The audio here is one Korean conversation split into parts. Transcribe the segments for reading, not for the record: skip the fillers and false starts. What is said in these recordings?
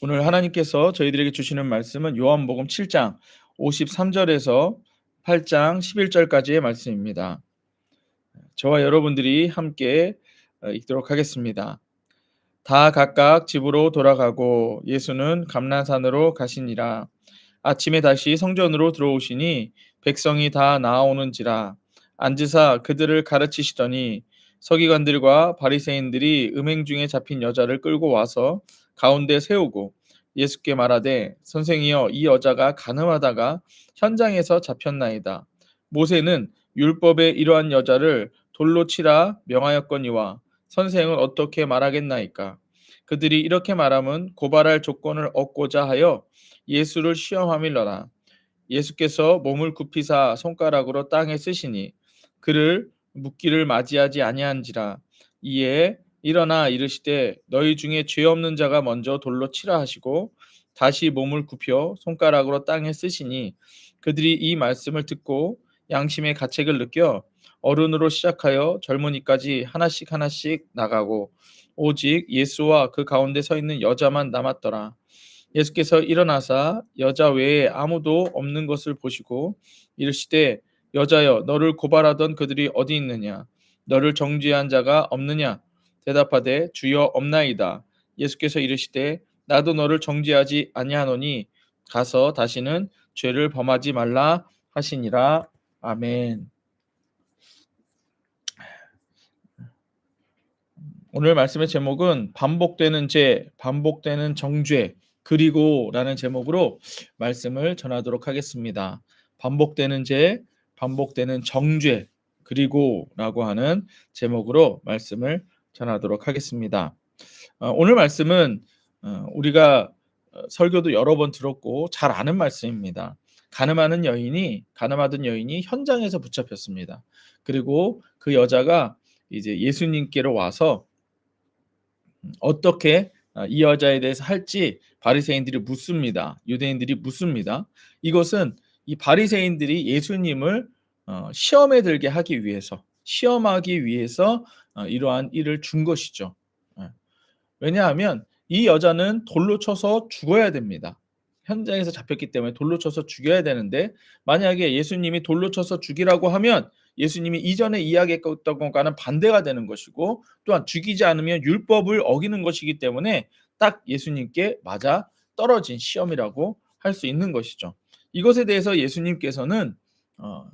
오늘 하나님께서 저희들에게 주시는 말씀은 요한복음 7장 53절에서 8장 11절까지의 말씀입니다. 저와 여러분들이 함께 읽도록 하겠습니다. 다 각각 집으로 돌아가고 예수는 감난산으로 가시니라. 아침에 다시 성전으로 들어오시니 백성이 다 나아오는지라. 앉으사 그들을 가르치시더니 서기관들과 바리새인들이 음행 중에 잡힌 여자를 끌고 와서 가운데 세우고 예수께 말하되 선생이여 이 여자가 간음하다가 현장에서 잡혔나이다. 모세는 율법에 이러한 여자를 돌로 치라 명하였거니와 선생은 어떻게 말하겠나이까. 그들이 이렇게 말함은 고발할 조건을 얻고자 하여 예수를 시험함일러라. 예수께서 몸을 굽히사 손가락으로 땅에 쓰시니 그를 묻기를 맞이하지 아니한지라. 이에 일어나 이르시되 너희 중에 죄 없는 자가 먼저 돌로 치라 하시고 다시 몸을 굽혀 손가락으로 땅에 쓰시니 그들이 이 말씀을 듣고 양심의 가책을 느껴 어른으로 시작하여 젊은이까지 하나씩 하나씩 나가고 오직 예수와 그 가운데 서 있는 여자만 남았더라. 예수께서 일어나사 여자 외에 아무도 없는 것을 보시고 이르시되 여자여 너를 고발하던 그들이 어디 있느냐 너를 정죄한 자가 없느냐 대답하되 주여 없나이다. 예수께서 이르시되 나도 너를 정죄하지 아니하노니 가서 다시는 죄를 범하지 말라 하시니라. 아멘. 오늘 말씀의 제목은 반복되는 죄, 반복되는 정죄, 그리고라는 제목으로 말씀을 전하도록 하겠습니다. 반복되는 죄, 반복되는 정죄, 그리고라고 하는 제목으로 말씀을 전하도록 하겠습니다. 오늘 말씀은 우리가 설교도 여러 번 들었고 잘 아는 말씀입니다. 가늠하던 여인이 현장에서 붙잡혔습니다. 그리고 그 여자가 이제 예수님께로 와서 어떻게 이 여자에 대해서 할지 바리새인들이 묻습니다. 유대인들이 묻습니다. 이것은 이 바리새인들이 예수님을 시험에 들게 하기 위해서, 시험하기 위해서 이러한 일을 준 것이죠. 왜냐하면 이 여자는 돌로 쳐서 죽어야 됩니다. 현장에서 잡혔기 때문에 돌로 쳐서 죽여야 되는데 만약에 예수님이 돌로 쳐서 죽이라고 하면 예수님이 이전에 이야기했던 것과는 반대가 되는 것이고 또한 죽이지 않으면 율법을 어기는 것이기 때문에 딱 예수님께 맞아 떨어진 시험이라고 할 수 있는 것이죠. 이것에 대해서 예수님께서는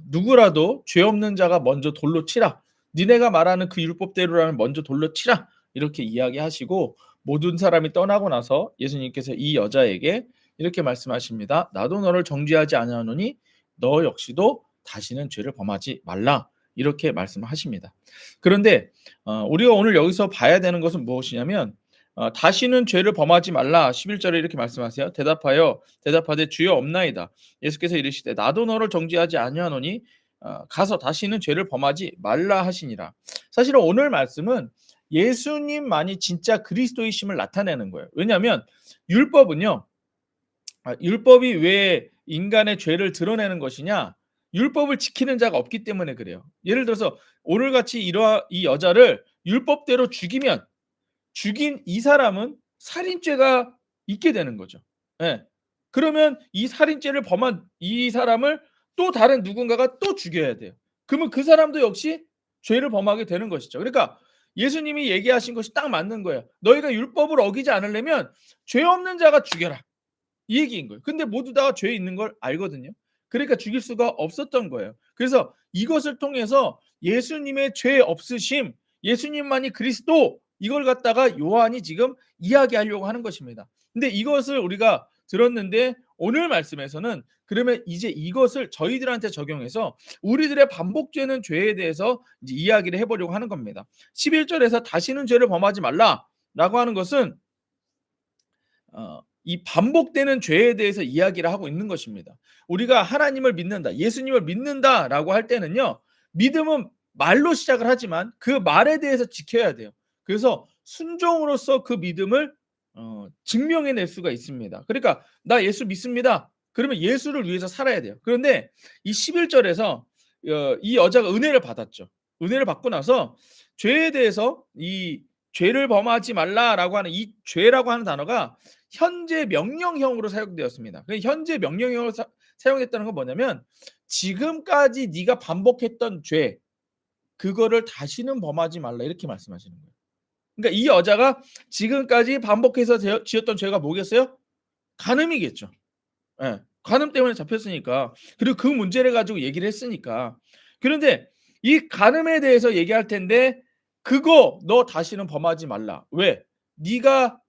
누구라도 죄 없는 자가 먼저 돌로 치라. 니네가 말하는 그 율법대로라면 먼저 돌로 치라. 이렇게 이야기하시고 모든 사람이 떠나고 나서 예수님께서 이 여자에게 이렇게 말씀하십니다. 나도 너를 정죄하지 아니하노니 너 역시도 다시는 죄를 범하지 말라. 이렇게 말씀하십니다. 그런데 우리가 오늘 여기서 봐야 되는 것은 무엇이냐면 다시는 죄를 범하지 말라. 11절에 이렇게 말씀하세요. 대답하되 주여 없나이다. 예수께서 이르시되 나도 너를 정죄하지 아니하노니 가서 다시는 죄를 범하지 말라 하시니라. 사실은 오늘 말씀은 예수님만이 진짜 그리스도이심을 나타내는 거예요. 왜냐하면 율법은요. 율법이 왜 인간의 죄를 드러내는 것이냐? 율법을 지키는 자가 없기 때문에 그래요. 예를 들어서 오늘같이 이 여자를 율법대로 죽이면 죽인 이 사람은 살인죄가 있게 되는 거죠. 예. 그러면 이 살인죄를 범한 이 사람을 또 다른 누군가가 또 죽여야 돼요. 그러면 그 사람도 역시 죄를 범하게 되는 것이죠. 그러니까 예수님이 얘기하신 것이 딱 맞는 거예요. 너희가 율법을 어기지 않으려면 죄 없는 자가 죽여라. 이 얘기인 거예요. 근데 모두 다 죄 있는 걸 알거든요. 그러니까 죽일 수가 없었던 거예요. 그래서 이것을 통해서 예수님의 죄 없으심, 예수님만이 그리스도 이걸 갖다가 요한이 지금 이야기하려고 하는 것입니다. 근데 이것을 우리가 들었는데 오늘 말씀에서는 그러면 이제 이것을 저희들한테 적용해서 우리들의 반복되는 죄에 대해서 이제 이야기를 해보려고 하는 겁니다. 11절에서 다시는 죄를 범하지 말라라고 하는 것은 이 반복되는 죄에 대해서 이야기를 하고 있는 것입니다. 우리가 하나님을 믿는다, 예수님을 믿는다라고 할 때는요, 믿음은 말로 시작을 하지만 그 말에 대해서 지켜야 돼요. 그래서 순종으로서 그 믿음을 증명해낼 수가 있습니다. 그러니까 나 예수 믿습니다. 그러면 예수를 위해서 살아야 돼요. 그런데 이 11절에서 이 여자가 은혜를 받았죠. 은혜를 받고 나서 죄에 대해서 이 죄를 범하지 말라라고 하는 이 죄라고 하는 단어가 현재 명령형으로 사용되었습니다. 현재 명령형으로 사용했다는 건 뭐냐면 지금까지 네가 반복했던 죄 그거를 다시는 범하지 말라 이렇게 말씀하시는 거예요. 그러니까 이 여자가 지금까지 반복해서 지었던 죄가 뭐겠어요? 간음이겠죠. 예. 간음 때문에 잡혔으니까. 그리고 그 문제를 가지고 얘기를 했으니까. 그런데 이 간음에 대해서 얘기할 텐데 그거 너 다시는 범하지 말라. 왜? 네가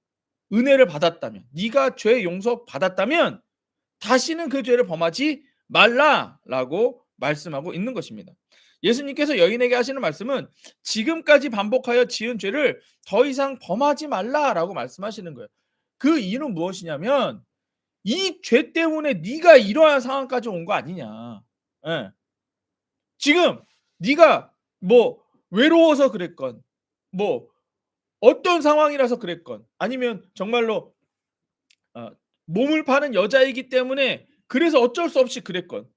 은혜를 받았다면, 네가 죄 용서 받았다면 다시는 그 죄를 범하지 말라라고 말씀하고 있는 것입니다. 예수님께서 여인에게 하시는 말씀은 지금까지 반복하여 지은 죄를 더 이상 범하지 말라라고 말씀하시는 거예요. 그 이유는 무엇이냐면 이 죄 때문에 네가 이러한 상황까지 온 거 아니냐. 예. 지금 네가 뭐 외로워서 그랬건 뭐 어떤 상황이라서 그랬건 아니면 정말로 몸을 파는 여자이기 때문에 그래서 어쩔 수 없이 그랬건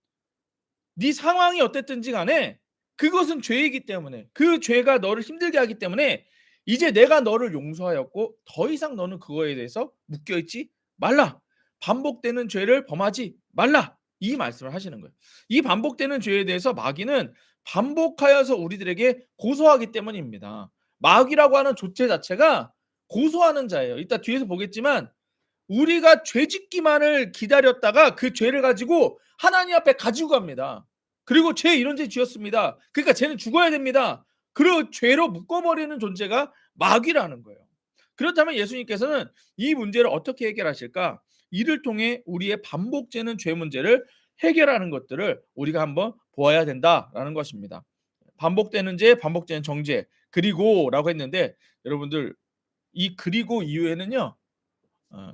네 상황이 어땠든지 간에 그것은 죄이기 때문에 그 죄가 너를 힘들게 하기 때문에 이제 내가 너를 용서하였고 더 이상 너는 그거에 대해서 묶여 있지 말라. 반복되는 죄를 범하지 말라. 이 말씀을 하시는 거예요. 이 반복되는 죄에 대해서 마귀는 반복하여서 우리들에게 고소하기 때문입니다. 마귀라고 하는 존재 자체가 고소하는 자예요. 이따 뒤에서 보겠지만 우리가 죄 짓기만을 기다렸다가 그 죄를 가지고 하나님 앞에 가지고 갑니다. 그리고 죄 이런 죄 지었습니다. 그러니까 쟤는 죽어야 됩니다. 그리고 죄로 묶어버리는 존재가 마귀라는 거예요. 그렇다면 예수님께서는 이 문제를 어떻게 해결하실까? 이를 통해 우리의 반복되는 죄 문제를 해결하는 것들을 우리가 한번 보아야 된다라는 것입니다. 반복되는 죄, 반복되는 정죄, 그리고라고 했는데 여러분들 이 그리고 이후에는요.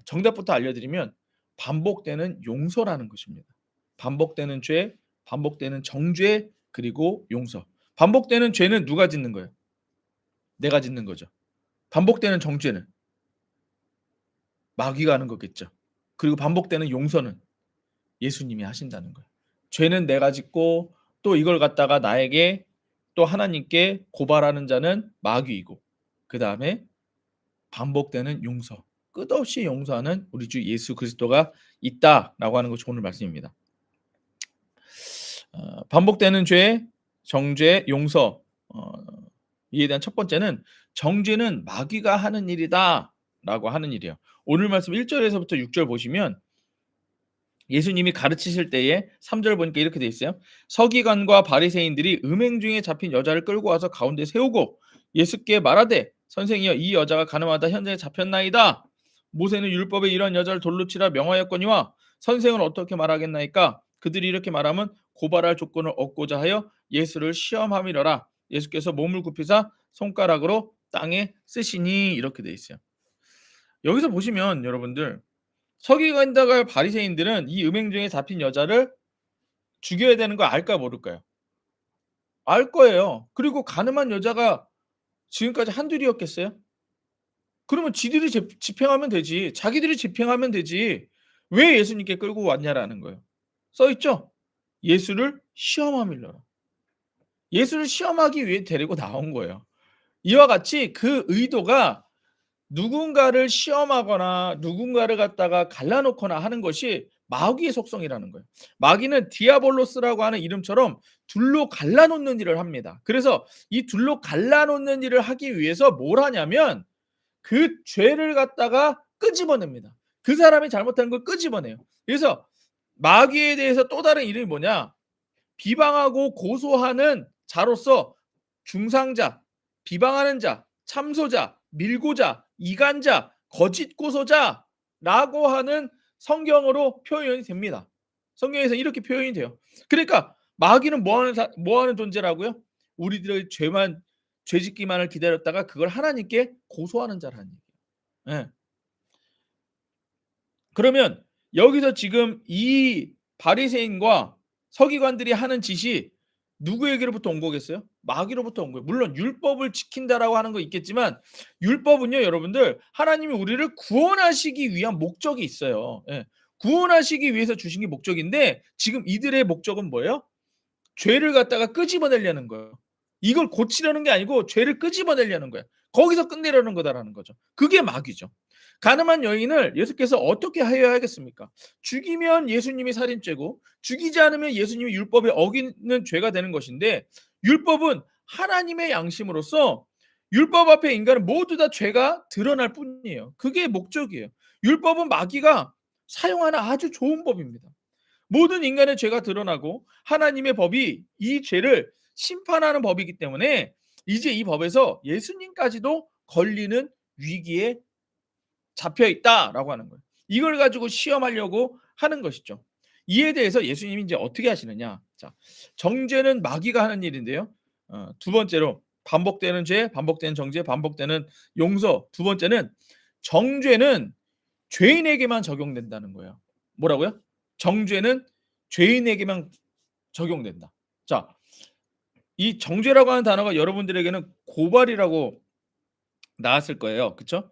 정답부터 알려드리면 반복되는 용서라는 것입니다. 반복되는 죄, 반복되는 정죄, 그리고 용서. 반복되는 죄는 누가 짓는 거예요? 내가 짓는 거죠. 반복되는 정죄는 마귀가 하는 거겠죠. 그리고 반복되는 용서는 예수님이 하신다는 거예요. 죄는 내가 짓고 또 이걸 갖다가 나에게 또 하나님께 고발하는 자는 마귀이고 그 다음에 반복되는 용서. 끝없이 용서하는 우리 주 예수 그리스도가 있다라고 하는 것이 오늘 말씀입니다. 반복되는 죄, 정죄, 용서 이에 대한 첫 번째는 정죄는 마귀가 하는 일이다라고 하는 일이에요. 오늘 말씀 1절에서부터 6절 보시면 예수님이 가르치실 때에 3절 보니까 이렇게 돼 있어요. 서기관과 바리새인들이 음행 중에 잡힌 여자를 끌고 와서 가운데 세우고 예수께 말하되 선생이여 이 여자가 가늠하다 현장에 잡혔나이다. 모세는 율법에 이런 여자를 돌로 치라 명하였거니와 선생은 어떻게 말하겠나이까? 그들이 이렇게 말하면 고발할 조건을 얻고자 하여 예수를 시험함이러라. 예수께서 몸을 굽히사 손가락으로 땅에 쓰시니 이렇게 돼 있어요. 여기서 보시면 여러분들 서기관과 바리새인들은 이 음행 중에 잡힌 여자를 죽여야 되는 거 알까 모를까요? 알 거예요. 그리고 가늠한 여자가 지금까지 한둘이었겠어요? 그러면 지들이 집행하면 되지. 자기들이 집행하면 되지. 왜 예수님께 끌고 왔냐라는 거예요. 써 있죠? 예수를 시험함이러라. 예수를 시험하기 위해 데리고 나온 거예요. 이와 같이 그 의도가 누군가를 시험하거나 누군가를 갖다가 갈라놓거나 하는 것이 마귀의 속성이라는 거예요. 마귀는 디아볼로스라고 하는 이름처럼 둘로 갈라놓는 일을 합니다. 그래서 이 둘로 갈라놓는 일을 하기 위해서 뭘 하냐면 그 죄를 갖다가 끄집어냅니다. 그 사람이 잘못한 걸 끄집어내요. 그래서 마귀에 대해서 또 다른 이름이 뭐냐? 비방하고 고소하는 자로서 중상자, 비방하는 자, 참소자, 밀고자, 이간자, 거짓 고소자라고 하는 성경으로 표현이 됩니다. 성경에서 이렇게 표현이 돼요. 그러니까 마귀는 뭐 하는 존재라고요? 우리들의 죄 짓기만을 기다렸다가 그걸 하나님께 고소하는 자라는 얘기예요. 예. 그러면 여기서 지금 이 바리새인과 서기관들이 하는 짓이 누구에게로부터 온 거겠어요? 마귀로부터 온 거예요. 물론 율법을 지킨다라고 하는 거 있겠지만 율법은요, 여러분들 하나님이 우리를 구원하시기 위한 목적이 있어요. 예. 구원하시기 위해서 주신 게 목적인데 지금 이들의 목적은 뭐예요? 죄를 갖다가 끄집어내려는 거예요. 이걸 고치려는 게 아니고 죄를 끄집어내려는 거예요. 거기서 끝내려는 거다라는 거죠. 그게 마귀죠. 가늠한 여인을 예수께서 어떻게 하여야 하겠습니까? 죽이면 예수님이 살인죄고 죽이지 않으면 예수님이 율법에 어기는 죄가 되는 것인데 율법은 하나님의 양심으로서 율법 앞에 인간은 모두 다 죄가 드러날 뿐이에요. 그게 목적이에요. 율법은 마귀가 사용하는 아주 좋은 법입니다. 모든 인간의 죄가 드러나고 하나님의 법이 이 죄를 심판하는 법이기 때문에 이제 이 법에서 예수님까지도 걸리는 위기에 잡혀 있다라고 하는 거예요. 이걸 가지고 시험하려고 하는 것이죠. 이에 대해서 예수님이 이제 어떻게 하시느냐? 자, 정죄는 마귀가 하는 일인데요. 두 번째로 반복되는 죄, 반복되는 정죄, 반복되는 용서. 두 번째는 정죄는 죄인에게만 적용된다는 거예요. 뭐라고요? 정죄는 죄인에게만 적용된다. 자, 이 정죄라고 하는 단어가 여러분들에게는 고발이라고 나왔을 거예요. 그쵸?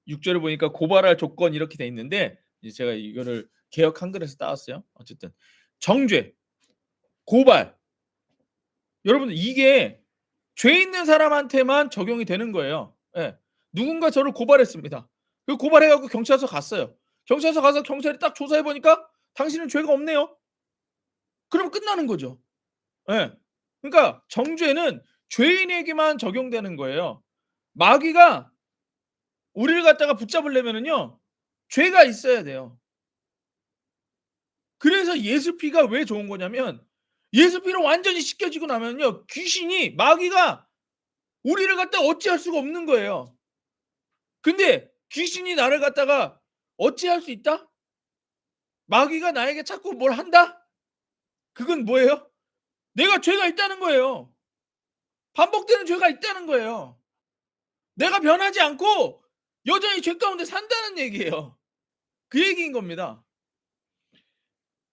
6절을 보니까 고발할 조건 이렇게 돼 있는데 이제 제가 이거를 개역 한글에서 따왔어요. 어쨌든 정죄, 고발. 여러분들 이게 죄 있는 사람한테만 적용이 되는 거예요. 예. 누군가 저를 고발했습니다. 그 고발해 갖고 경찰서 갔어요. 경찰서 가서 경찰이 딱 조사해 보니까 당신은 죄가 없네요. 그럼 끝나는 거죠. 예. 그러니까 정죄는 죄인에게만 적용되는 거예요. 마귀가 우리를 갖다가 붙잡으려면은요. 죄가 있어야 돼요. 그래서 예수피가 왜 좋은 거냐면 예수피로 완전히 씻겨지고 나면요. 귀신이 마귀가 우리를 갖다가 어찌할 수가 없는 거예요. 근데 귀신이 나를 갖다가 어찌할 수 있다? 마귀가 나에게 자꾸 뭘 한다? 그건 뭐예요? 내가 죄가 있다는 거예요. 반복되는 죄가 있다는 거예요. 내가 변하지 않고 여전히 죄 가운데 산다는 얘기예요. 그 얘기인 겁니다.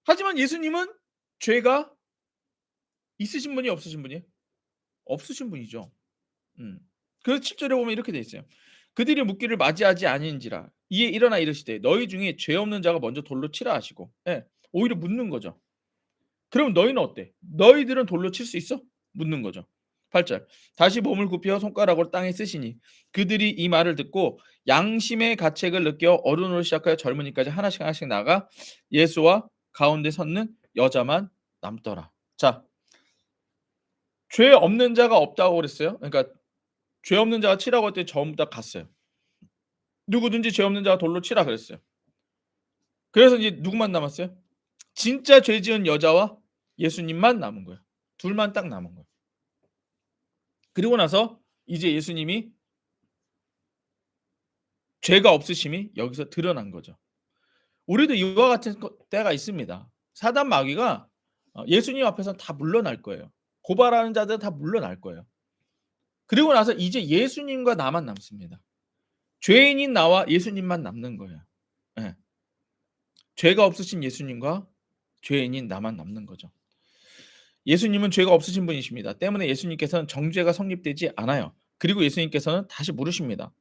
하지만 예수님은 죄가 있으신 분이 없으신 분이에요? 없으신 분이죠. 음. 그래서 7 절에 보면 이렇게 돼 있어요. 그들이 묻기를 맞이하지 아니한지라 이에 일어나 이르시되 너희 중에 죄 없는 자가 먼저 돌로 치라 하시고 예. 오히려 묻는 거죠. 그럼 너희는 어때? 너희들은 돌로 칠 수 있어? 묻는 거죠. 8 절. 다시 몸을 굽혀 손가락으로 땅에 쓰시니 그들이 이 말을 듣고 양심의 가책을 느껴 어른으로 시작하여 젊은이까지 하나씩 하나씩 나가 예수와 가운데 섰는 여자만 남더라. 자, 죄 없는 자가 없다고 그랬어요. 그러니까 죄 없는 자가 치라고 했더니 전부 다 갔어요. 누구든지 죄 없는 자가 돌로 치라 그랬어요. 그래서 이제 누구만 남았어요? 진짜 죄 지은 여자와 예수님만 남은 거예요. 둘만 딱 남은 거예요. 그리고 나서 이제 예수님이 죄가 없으심이 여기서 드러난 거죠. 우리도 이와 같은 때가 있습니다. 사단 마귀가 예수님 앞에서 다 물러날 거예요. 고발하는 자들은 다 물러날 거예요. 그리고 나서 이제 예수님과 나만 남습니다. 죄인인 나와 예수님만 남는 거예요. 예. 죄가 없으신 예수님과 죄인인 나만 남는 거죠. 예수님은 죄가 없으신 분이십니다. 때문에 예수님께서는 정죄가 성립되지 않아요. 그리고 예수님께서는 다시 물으십니다.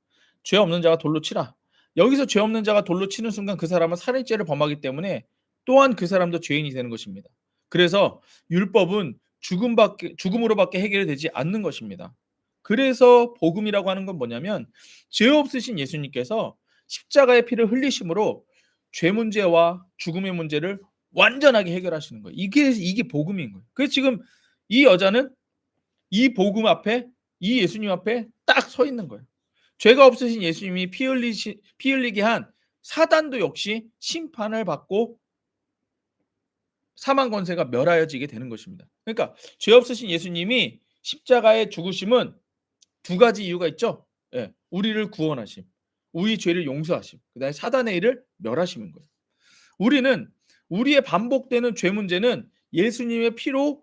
죄 없는 자가 돌로 치라. 여기서 죄 없는 자가 돌로 치는 순간 그 사람은 살인죄를 범하기 때문에 또한 그 사람도 죄인이 되는 것입니다. 그래서 율법은 죽음으로밖에 해결되지 않는 것입니다. 그래서 복음이라고 하는 건 뭐냐면 죄 없으신 예수님께서 십자가의 피를 흘리심으로 죄 문제와 죽음의 문제를 완전하게 해결하시는 거예요. 이게 복음인 거예요. 그래서 지금 이 여자는 이 복음 앞에 이 예수님 앞에 딱 서 있는 거예요. 죄가 없으신 예수님이 피 흘리게 한 사단도 역시 심판을 받고 사망 권세가 멸하여지게 되는 것입니다. 그러니까 죄 없으신 예수님이 십자가에 죽으심은 두 가지 이유가 있죠. 예, 우리를 구원하심, 우리 죄를 용서하심, 그다음에 사단의 일을 멸하심인 거예요. 우리는 우리의 반복되는 죄 문제는 예수님의 피로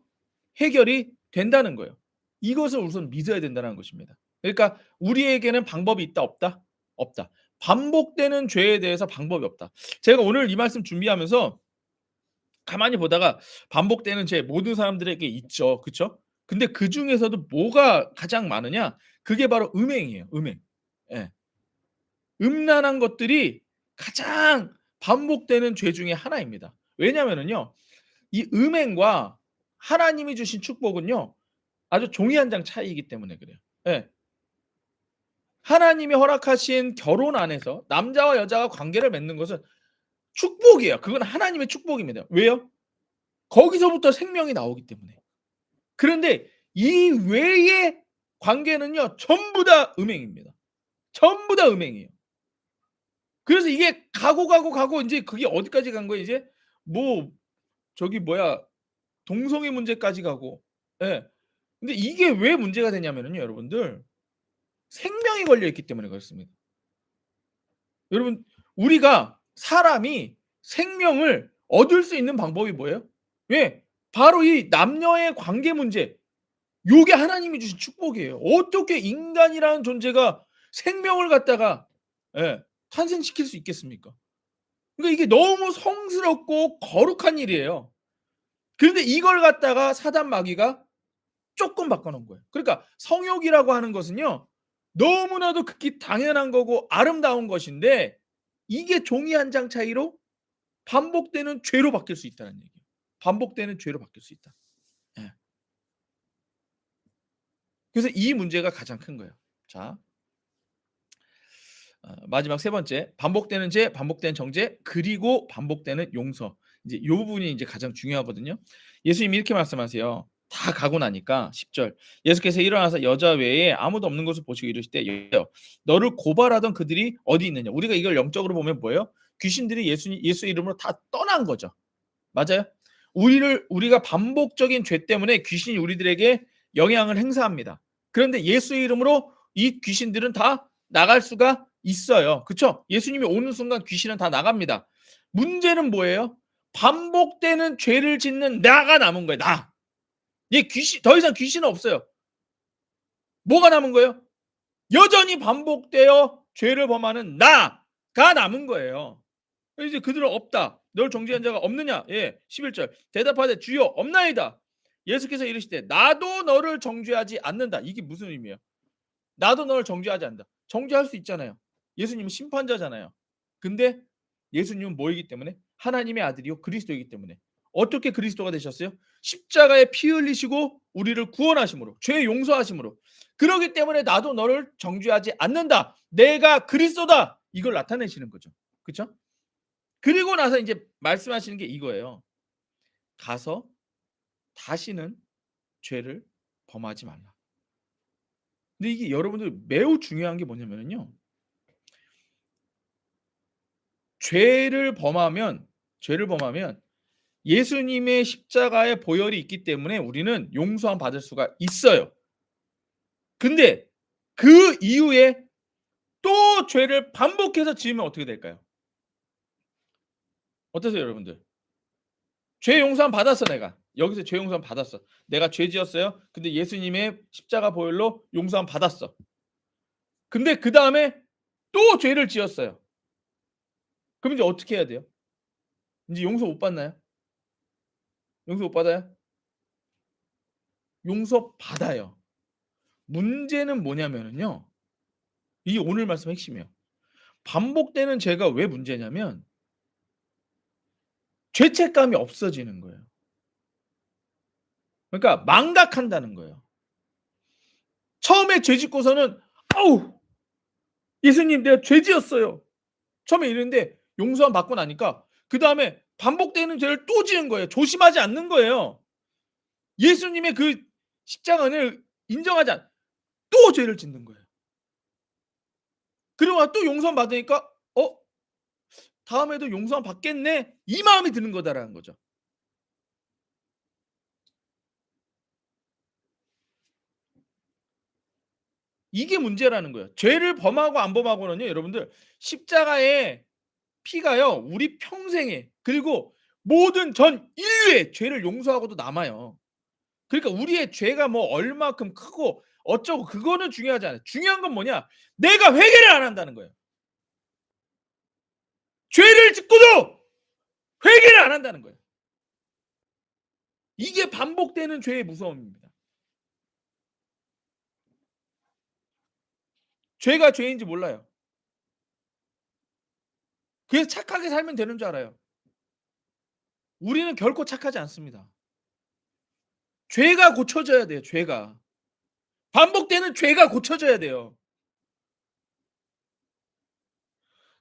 해결이 된다는 거예요. 이것을 우선 믿어야 된다는 것입니다. 그러니까 우리에게는 방법이 있다 없다? 없다. 반복되는 죄에 대해서 방법이 없다. 제가 오늘 이 말씀 준비하면서 가만히 보다가 반복되는 죄 모든 사람들에게 있죠. 그쵸? 근데 그중에서도 뭐가 가장 많으냐? 그게 바로 음행이에요. 음행. 예. 음란한 것들이 가장 반복되는 죄 중에 하나입니다. 왜냐하면은요. 이 음행과 하나님이 주신 축복은요. 아주 종이 한 장 차이이기 때문에 그래요. 예. 하나님이 허락하신 결혼 안에서 남자와 여자가 관계를 맺는 것은 축복이에요. 그건 하나님의 축복입니다. 왜요? 거기서부터 생명이 나오기 때문에. 그런데 이 외의 관계는요, 전부 다 음행입니다. 전부 다 음행이에요. 그래서 이게 가고 인제 그게 어디까지 간 거예요 이제? 뭐 저기 뭐야 동성애 문제까지 가고. 예. 근데 이게 왜 문제가 되냐면은요 여러분들, 생명이 걸려 있기 때문에 그렇습니다. 여러분, 우리가 사람이 생명을 얻을 수 있는 방법이 뭐예요? 예. 바로 이 남녀의 관계 문제. 요게 하나님이 주신 축복이에요. 어떻게 인간이라는 존재가 생명을 갖다가 예 탄생시킬 수 있겠습니까? 그러니까 이게 너무 성스럽고 거룩한 일이에요. 그런데 이걸 갖다가 사단 마귀가 쪼끔 바꿔 놓은 거예요. 그러니까 성욕이라고 하는 것은요, 너무나도 극히 당연한 거고 아름다운 것인데 이게 종이 한 장 차이로 반복되는 죄로 바뀔 수 있다는 얘기예요. 반복되는 죄로 바뀔 수 있다. 예. 그래서 이 문제가 가장 큰 거예요. 자, 마지막 세 번째, 반복되는 죄, 반복되는 정죄, 그리고 반복되는 용서. 이제 요 부분이 이제 가장 중요하거든요. 예수님이 이렇게 말씀하세요. 다 가고 나니까 10절. 예수께서 일어나서 여자 외에 아무도 없는 것을 보시고 이르시되 여여 너를 고발하던 그들이 어디 있느냐. 우리가 이걸 영적으로 보면 뭐예요? 귀신들이 예수 이름으로 다 떠난 거죠. 맞아요? 우리가 반복적인 죄 때문에 귀신이 우리들에게 영향을 행사합니다. 그런데 예수 이름으로 이 귀신들은 다 나갈 수가 있어요. 그쵸? 예수님이 오는 순간 귀신은 다 나갑니다. 문제는 뭐예요? 반복되는 죄를 짓는 나가 남은 거예요. 나. 더 이상 귀신은 없어요. 뭐가 남은 거예요? 여전히 반복되어 죄를 범하는 나가 남은 거예요. 이제 그들은 없다. 너를 정죄한 자가 없느냐? 예. 11절. 대답하되 주여 없나이다. 예수께서 이르시되 나도 너를 정죄하지 않는다. 이게 무슨 의미예요? 나도 너를 정죄하지 않는다. 정죄할 수 있잖아요. 예수님은 심판자잖아요. 근데 예수님은 뭐이기 때문에? 하나님의 아들이요 그리스도이기 때문에. 어떻게 그리스도가 되셨어요? 십자가에 피 흘리시고 우리를 구원하심으로, 죄 용서하심으로. 그러기 때문에 나도 너를 정죄하지 않는다. 내가 그리스도다. 이걸 나타내시는 거죠. 그렇죠? 그리고 나서 이제 말씀하시는 게 이거예요. 가서 다시는 죄를 범하지 말라. 근데 이게 여러분들 매우 중요한 게 뭐냐면요. 죄를 범하면 예수님의 십자가의 보혈이 있기 때문에 우리는 용서함 받을 수가 있어요. 근데 그 이후에 또 죄를 반복해서 지으면 어떻게 될까요? 어떠세요, 여러분들? 죄 용서함 받았어 내가. 여기서 죄 용서함 받았어. 내가 죄 지었어요. 근데 예수님의 십자가 보혈로 용서함 받았어. 근데 그다음에 또 죄를 지었어요. 그럼 이제 어떻게 해야 돼요? 인제 용서 못 받나요? 용서 못 받아요? 용서 받아요. 문제는 뭐냐면은요. 이게 오늘 말씀 핵심이에요. 반복되는 죄가 왜 문제냐면 죄책감이 없어지는 거예요. 그러니까 망각한다는 거예요. 처음에 죄 짓고서는 "아우 예수님 내가 죄 지었어요." 처음에 이랬는데 용서함 받고 나니까 그다음에 반복되는 죄를 또 지은 거예요. 조심하지 않는 거예요. 예수님의 그 십자가를 인정하지 않 또 죄를 짓는 거예요. 그러고 또 용서함 받으니까 '어 다음에도 용서함 받겠네.' 이 마음이 드는 거다라는 거죠. 이게 문제라는 거예요. 죄를 범하고 안 범하고는요 여러분들 십자가의 피가요 우리 평생에 그리고 모든 전 인류의 죄를 용서하고도 남아요. 그러니까 우리의 죄가 뭐 얼마큼 크고 어쩌고 그거는 중요하지 않아요. 중요한 건 뭐냐? 내가 회개를 안 한다는 거예요. 죄를 짓고도 회개를 안 한다는 거예요. 이게 반복되는 죄의 무서움입니다. 죄가 죄인지 몰라요. 그래서 착하게 살면 되는 줄 알아요. 우리는 결코 착하지 않습니다. 죄가 고쳐져야 돼요, 죄가. 반복되는 죄가 고쳐져야 돼요.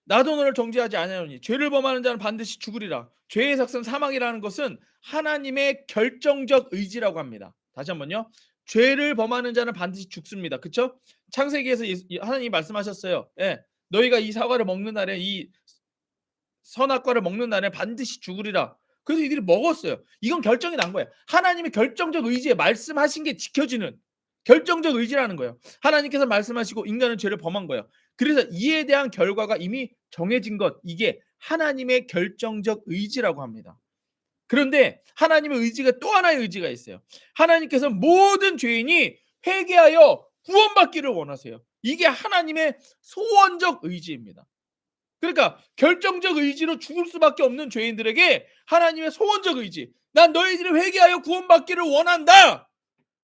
나도 너를 정죄하지 아니하노니 죄를 범하는 자는 반드시 죽으리라. 죄의 삭은 사망이라는 것은 하나님의 결정적 의지라고 합니다. 다시 한번요. 죄를 범하는 자는 반드시 죽습니다. 그쵸? 창세기에서 하나님이 말씀하셨어요. 예. 너희가 이 사과를 먹는 날에 이 선악과를 먹는 날에 반드시 죽으리라. 그래서 이들이 먹었어요. 이건 결정이 난 거예요. 하나님의 결정적 의지에 말씀하신 게 지켜지는 결정적 의지라는 거예요. 하나님께서 말씀하시고 인간은 죄를 범한 거예요. 그래서 이에 대한 결과가 이미 정해진 것, 이게 하나님의 결정적 의지라고 합니다. 그런데 하나님의 의지가 또 하나의 의지가 있어요. 하나님께서 모든 죄인이 회개하여 구원받기를 원하세요. 이게 하나님의 소원적 의지입니다. 그러니까 결정적 의지로 죽을 수밖에 없는 죄인들에게 하나님의 소원적 의지, 난 너희들이 회개하여 구원받기를 원한다.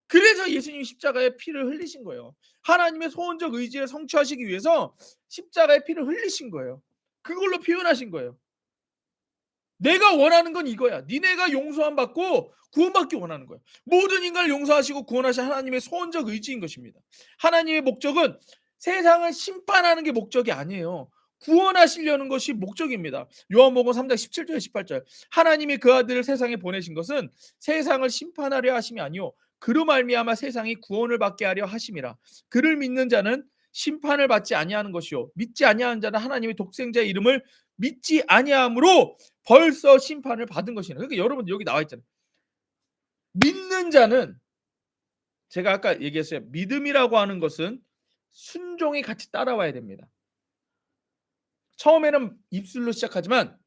그래서 예수님이 십자가에 피를 흘리신 거예요. 하나님의 소원적 의지를 성취하시기 위해서 십자가에 피를 흘리신 거예요. 그걸로 표현하신 거예요. 내가 원하는 건 이거야. 니네가 용서함 받고 구원받기 원하는 거야. 모든 인간을 용서하시고 구원하신 하나님의 소원적 의지인 것입니다. 하나님의 목적은 세상을 심판하는 게 목적이 아니에요. 구원하시려는 것이 목적입니다. 요한복음 3장 17절 18절. 하나님이 그 아들을 세상에 보내신 것은 세상을 심판하려 하심이 아니요 그로 말미암아 세상이 구원을 받게 하려 하심이라. 그를 믿는 자는 심판을 받지 아니하는 것이요 믿지 아니하는 자는 하나님의 독생자의 이름을 믿지 아니함으로 벌써 심판을 받은 것이나. 그러니까 여러분 여기 나와 있잖아요. 믿는 자는 제가 아까 얘기했어요. 믿음이라고 하는 것은 순종이 같이 따라와야 됩니다. 처음에는 입술로 시작하지만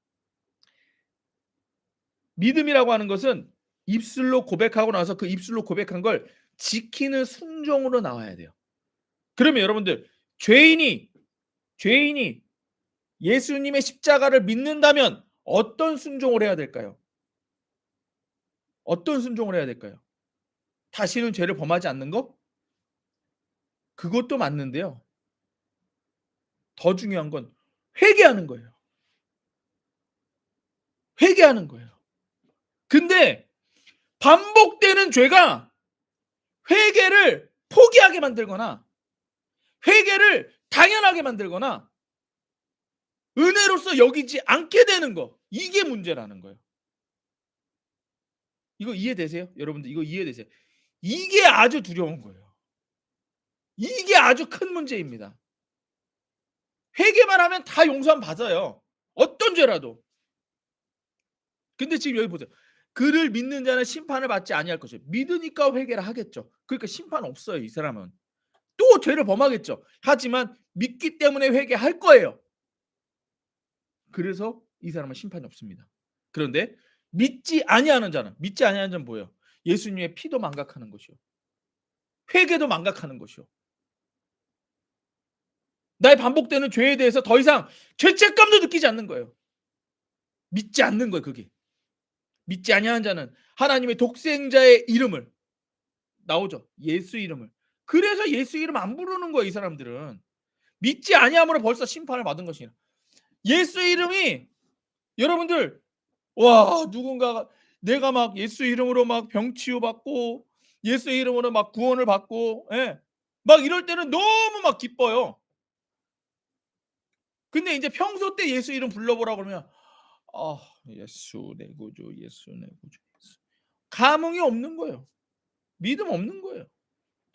믿음이라고 하는 것은 입술로 고백하고 나서 그 입술로 고백한 걸 지키는 순종으로 나와야 돼요. 그러면 여러분들 죄인이 예수님의 십자가를 믿는다면 어떤 순종을 해야 될까요? 어떤 순종을 해야 될까요? 다시는 죄를 범하지 않는 거? 그것도 맞는데요. 더 중요한 건 회개하는 거예요. 회개하는 거예요. 근데 반복되는 죄가 회개를 포기하게 만들거나 회개를 당연하게 만들거나 은혜로서 여기지 않게 되는 거. 이게 문제라는 거예요. 이거 이해되세요? 여러분들 이거 이해되세요? 이게 아주 두려운 거예요. 이게 아주 큰 문제입니다. 회개만 하면 다 용서함 받아요. 어떤 죄라도. 근데 지금 여기 보세요. 그를 믿는 자는 심판을 받지 아니할 것이요. 믿으니까 회개를 하겠죠. 그러니까 심판 없어요, 이 사람은. 또 죄를 범하겠죠. 하지만 믿기 때문에 회개할 거예요. 그래서 이 사람은 심판이 없습니다. 그런데 믿지 아니하는 자는 뭐예요? 예수님의 피도 망각하는 것이요. 회개도 망각하는 것이요. 나의 반복되는 죄에 대해서 더 이상 죄책감도 느끼지 않는 거예요. 믿지 않는 거예요, 그게. 믿지 아니하는 자는 하나님의 독생자의 이름을 나오죠. 예수 이름을. 그래서 예수 이름 안 부르는 거예요, 이 사람들은. 믿지 아니함으로 벌써 심판을 받은 것이라. 예수 이름이 여러분들 와 누군가가 내가 막 예수 이름으로 막 병 치유받고 예수 이름으로 막 구원을 받고 예. 막 이럴 때는 너무 막 기뻐요. 근데 이제 평소 때 예수 이름 불러보라 그러면 아 예수 내 구주 예수 내 구주 예수. 감흥이 없는 거예요. 믿음 없는 거예요.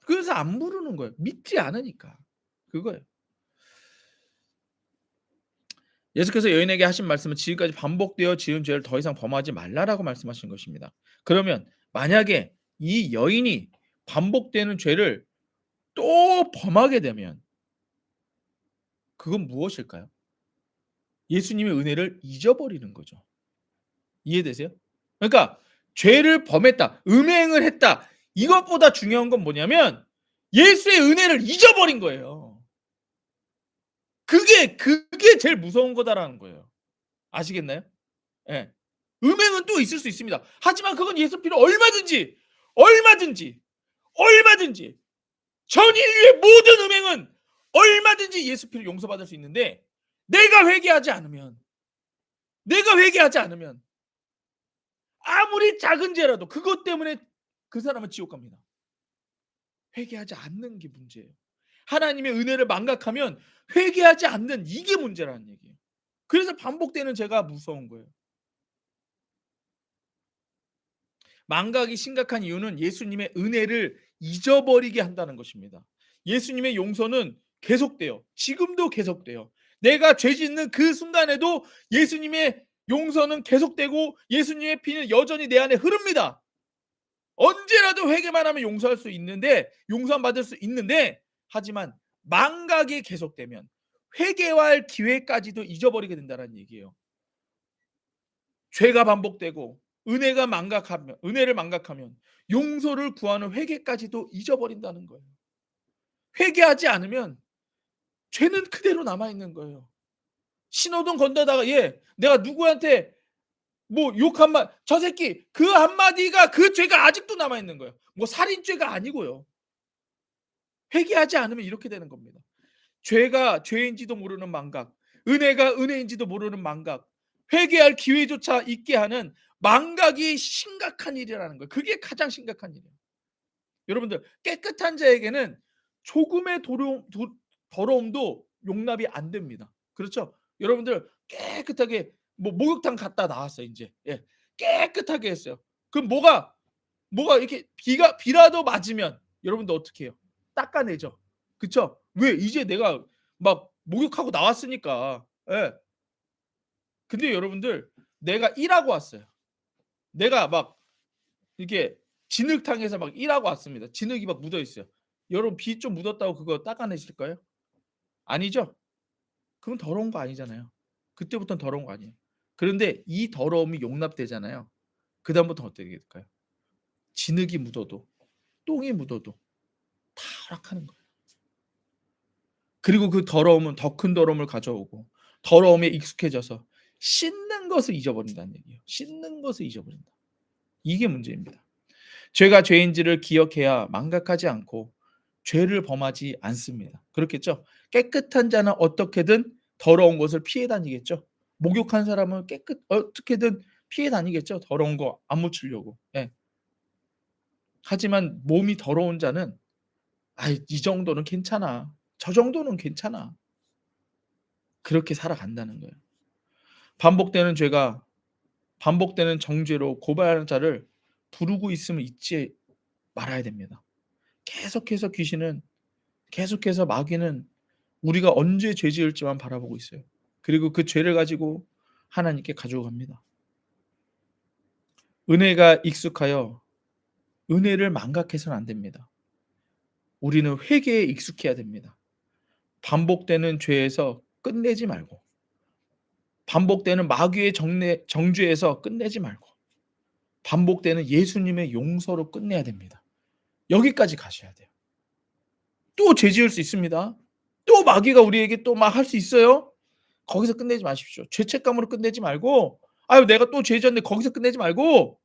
그래서 안 부르는 거예요. 믿지 않으니까. 그거예요. 예수께서 여인에게 하신 말씀은 지금까지 반복되어 지은 죄를 더 이상 범하지 말라라고 말씀하신 것입니다. 그러면 만약에 이 여인이 반복되는 죄를 또 범하게 되면 그건 무엇일까요? 예수님의 은혜를 잊어버리는 거죠. 이해되세요? 그러니까 죄를 범했다. 음행을 했다. 이것보다 중요한 건 뭐냐면 예수의 은혜를 잊어버린 거예요. 그게 제일 무서운 거다라는 거예요. 아시겠나요? 예. 음행은 또 있을 수 있습니다. 하지만 그건 예수 피로 얼마든지 전 인류의 모든 음행은 얼마든지 예수 피로 용서받을 수 있는데 내가 회개하지 않으면 아무리 작은 죄라도 그것 때문에 그 사람은 지옥 갑니다. 회개하지 않는 게 문제예요. 하나님의 은혜를 망각하면 회개하지 않는 이게 문제라는 얘기예요. 그래서 반복되는 죄가 무서운 거예요. 망각이 심각한 이유는 예수님의 은혜를 잊어버리게 한다는 것입니다. 예수님의 용서는 계속돼요. 지금도 계속돼요. 내가 죄 짓는 그 순간에도 예수님의 용서는 계속되고 예수님의 피는 여전히 내 안에 흐릅니다. 언제라도 회개만 하면 용서할 수 있는데, 용서만 받을 수 있는데, 하지만 망각이 계속되면 회개할 기회까지도 잊어버리게 된다는 얘기예요. 죄가 반복되고 은혜를 망각하면 용서를 구하는 회개까지도 잊어버린다는 거예요. 회개하지 않으면 죄는 그대로 남아 있는 거예요. 신호등 건너다가 내가 누구한테 뭐 욕 한마 저 새끼 그 한마디가 그 죄가 아직도 남아 있는 거예요. 뭐 살인죄가 아니고요. 회개하지 않으면 이렇게 되는 겁니다. 죄가 죄인지도 모르는 망각, 은혜가 은혜인지도 모르는 망각, 회개할 기회조차 있게 하는 망각이 심각한 일이라는 거예요. 그게 가장 심각한 일이에요. 여러분들, 깨끗한 자에게는 조금의 더러움도 용납이 안 됩니다. 그렇죠? 여러분들 깨끗하게 뭐 목욕탕 갔다 나왔어요. 이제 깨끗하게 했어요. 그럼 뭐가 이렇게 비라도 맞으면 여러분들 어떻게 해요? 닦아내죠. 그쵸? 왜? 이제 내가 막 목욕하고 나왔으니까. 예. 근데 여러분들, 내가 일하고 왔어요. 내가 막 이렇게 진흙탕에서 막 일하고 왔습니다. 진흙이 막 묻어 있어요. 여러분, 비 좀 묻었다고 그거 닦아내실까요? 아니죠? 그건 더러운 거 아니잖아요. 그때부터는 더러운 거 아니에요. 그런데 이 더러움이 용납되잖아요. 그다음부터 어떻게 될까요? 진흙이 묻어도, 똥이 묻어도 다 허락하는 거예요. 그리고 그 더러움은 더 큰 더러움을 가져오고 더러움에 익숙해져서 씻는 것을 잊어버린다는 얘기예요. 씻는 것을 잊어버린다. 이게 문제입니다. 죄가 죄인지를 기억해야 망각하지 않고 죄를 범하지 않습니다. 그렇겠죠? 깨끗한 자는 어떻게든 더러운 것을 피해 다니겠죠? 목욕한 사람은 어떻게든 피해 다니겠죠? 더러운 거 안 묻히려고. 예. 하지만 몸이 더러운 자는 이 정도는 괜찮아. 저 정도는 괜찮아. 그렇게 살아간다는 거예요. 반복되는 죄가 반복되는 정죄로 고발하는 자를 부르고 있음을 잊지 말아야 됩니다. 계속해서 마귀는 우리가 언제 죄 지을지만 바라보고 있어요. 그리고 그 죄를 가지고 하나님께 가지고 갑니다. 은혜가 익숙하여 은혜를 망각해서는 안 됩니다. 우리는 회개에 익숙해야 됩니다. 반복되는 죄에서 끝내지 말고, 반복되는 마귀의 정죄에서 끝내지 말고, 반복되는 예수님의 용서로 끝내야 됩니다. 여기까지 가셔야 돼요. 또 죄 지을 수 있습니다. 또 마귀가 우리에게 또 막 할 수 있어요. 거기서 끝내지 마십시오. 죄책감으로 끝내지 말고, 내가 또 죄 지었는데 거기서 끝내지 말고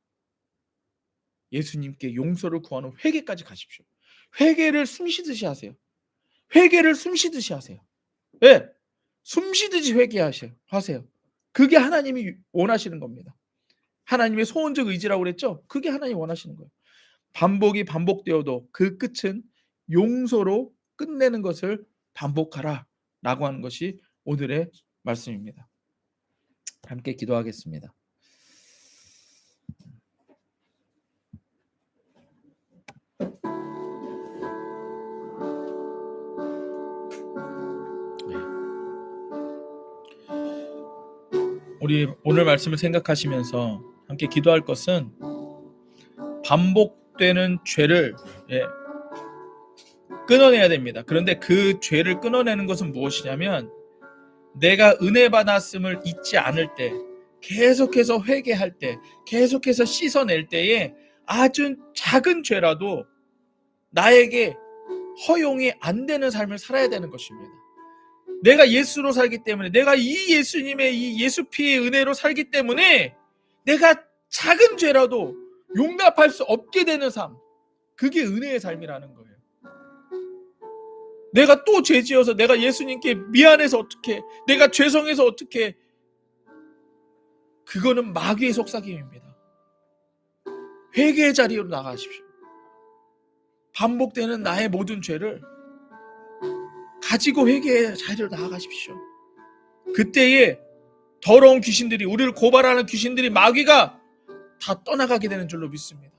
예수님께 용서를 구하는 회개까지 가십시오. 회개를 숨쉬듯이 하세요. 회개를 숨쉬듯이 하세요. 예. 숨쉬듯이 하세요. 그게 하나님이 원하시는 겁니다. 하나님의 소원적 의지라고 그랬죠? 그게 하나님이 원하시는 거예요. 반복이 반복되어도 그 끝은 용서로 끝내는 것을 반복하라라고 하는 것이 오늘의 말씀입니다. 함께 기도하겠습니다. 우리 오늘 말씀을 생각하시면서 함께 기도할 것은 반복되는 죄를 끊어내야 됩니다. 그런데 그 죄를 끊어내는 것은 무엇이냐면 내가 은혜 받았음을 잊지 않을 때, 계속해서 회개할 때, 계속해서 씻어낼 때에 아주 작은 죄라도 나에게 허용이 안 되는 삶을 살아야 되는 것입니다. 내가 예수로 살기 때문에, 내가 이 예수님의 이 예수 피의 은혜로 살기 때문에 내가 작은 죄라도 용납할 수 없게 되는 삶, 그게 은혜의 삶이라는 거예요. 내가 또 죄 지어서 내가 예수님께 미안해서 어떻게, 내가 죄송해서 어떻게, 그거는 마귀의 속삭임입니다. 회개의 자리로 나가십시오. 반복되는 나의 모든 죄를 가지고 회개의 자리로 나아가십시오. 그때에 더러운 귀신들이, 우리를 고발하는 귀신들이, 마귀가 다 떠나가게 되는 줄로 믿습니다.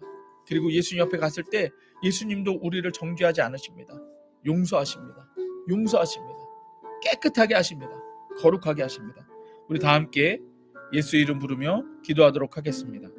그리고 예수님 옆에 갔을 때 예수님도 우리를 정죄하지 않으십니다. 용서하십니다. 용서하십니다. 깨끗하게 하십니다. 거룩하게 하십니다. 우리 다 함께 예수 이름 부르며 기도하도록 하겠습니다.